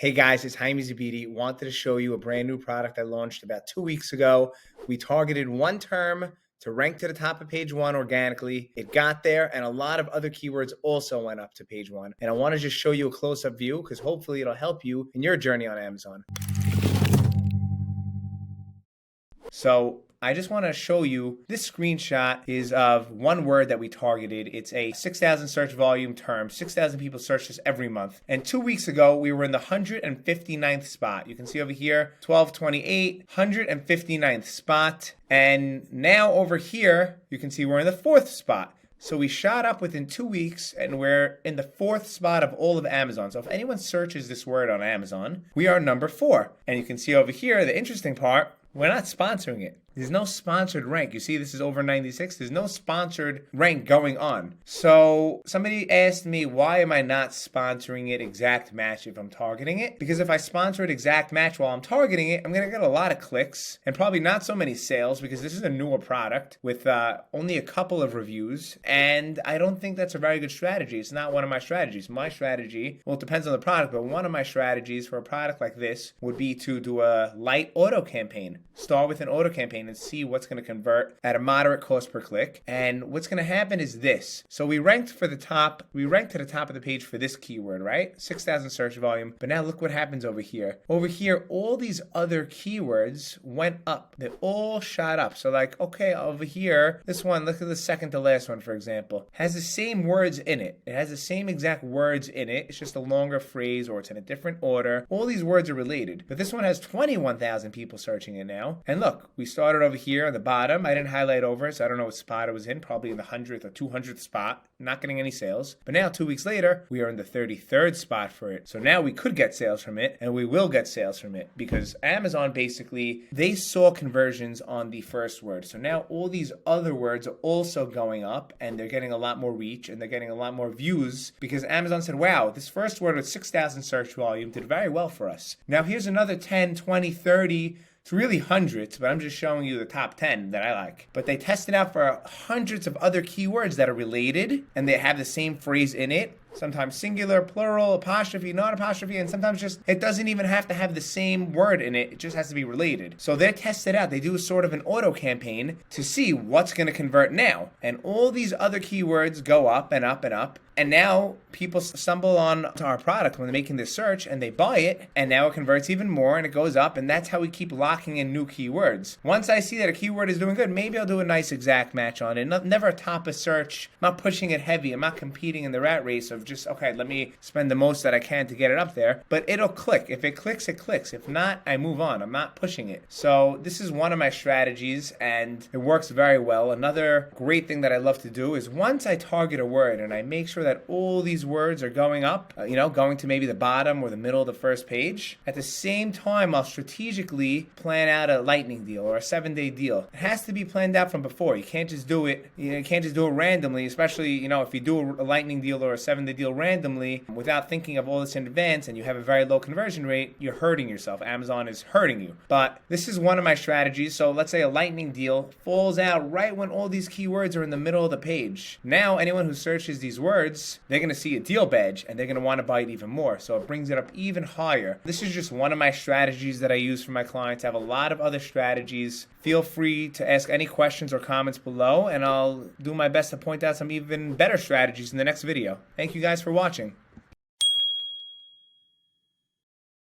Hey guys, it's Jaime Zabidi. Wanted to show you a brand new product I launched about 2 weeks ago. We targeted one term to rank to the top of page one organically. It got there, and a lot of other keywords also went up to page one. And I want to just show you a close-up view because hopefully it'll help you in your journey on Amazon. So I just want to show you this screenshot is of one word that we targeted. It's a 6,000 search volume term. 6,000 people search this every month. And 2 weeks ago, we were in the 159th spot. You can see over here, 1228, 159th spot. And now over here, you can see we're in the 4th spot. So we shot up within 2 weeks and we're in the 4th spot of all of Amazon. So if anyone searches this word on Amazon, we are number 4. And you can see over here, the interesting part, we're not sponsoring it. There's no sponsored rank. You see this is over 96. There's no sponsored rank going on. So somebody asked me, why am I not sponsoring it exact match if I'm targeting it? Because if I sponsor it exact match while I'm targeting it, I'm going to get a lot of clicks and probably not so many sales because this is a newer product with only a couple of reviews. And I don't think that's a very good strategy. It's not one of my strategies. My strategy, well, it depends on the product, but one of my strategies for a product like this would be to do a light auto campaign. Start with an auto campaign and see what's going to convert at a moderate cost per click. And what's going to happen is this. So we ranked to the top of the page for this keyword, right? 6,000 search volume. But now look what happens over here. Over here, all these other keywords went up. They all shot up. So like, okay, over here, this one, look at the second to last one, for example, has the same words in it. It has the same exact words in it. It's just a longer phrase or it's in a different order. All these words are related. But this one has 21,000 people searching it now. And look, we started over here on the bottom. I didn't highlight over, so I don't know what spot it was in, probably in the 100th or 200th spot, not getting any sales. But now 2 weeks later, we are in the 33rd spot for it. So now we could get sales from it, and we will get sales from it because Amazon basically, they saw conversions on the first word. So now all these other words are also going up and they're getting a lot more reach and they're getting a lot more views because Amazon said, wow, this first word with 6,000 search volume did very well for us. Now here's another 10, 20, 30, it's really hundreds, but I'm just showing you the top 10 that I like. But they tested out for hundreds of other keywords that are related and they have the same phrase in it. Sometimes singular, plural, apostrophe, non-apostrophe, and sometimes just, it doesn't even have to have the same word in it. It just has to be related. So they test it out. They do sort of an auto campaign to see what's going to convert now. And all these other keywords go up and up and up. And now people stumble on to our product when they're making this search and they buy it. And now it converts even more and it goes up. And that's how we keep locking in new keywords. Once I see that a keyword is doing good, maybe I'll do a nice exact match on it. Never a top of search. I'm not pushing it heavy. I'm not competing in the rat race of just, okay, let me spend the most that I can to get it up there. But it'll click. If it clicks, it clicks. If not, I move on. I'm not pushing it. So this is one of my strategies and it works very well. Another great thing that I love to do is once I target a word and I make sure that all these words are going up, going to maybe the bottom or the middle of the first page, at the same time, I'll strategically plan out a lightning deal or a 7-day deal. It has to be planned out from before. You can't just do it. You can't just do it randomly, especially, if you do a lightning deal or a 7-day deal randomly without thinking of all this in advance and you have a very low conversion rate, you're hurting yourself. Amazon is hurting you. But this is one of my strategies. So let's say a lightning deal falls out right when all these keywords are in the middle of the page. Now, anyone who searches these words, they're going to see a deal badge and they're going to want to buy it even more. So it brings it up even higher. This is just one of my strategies that I use for my clients. I have a lot of other strategies. Feel free to ask any questions or comments below and I'll do my best to point out some even better strategies in the next video. Thank you guys for watching.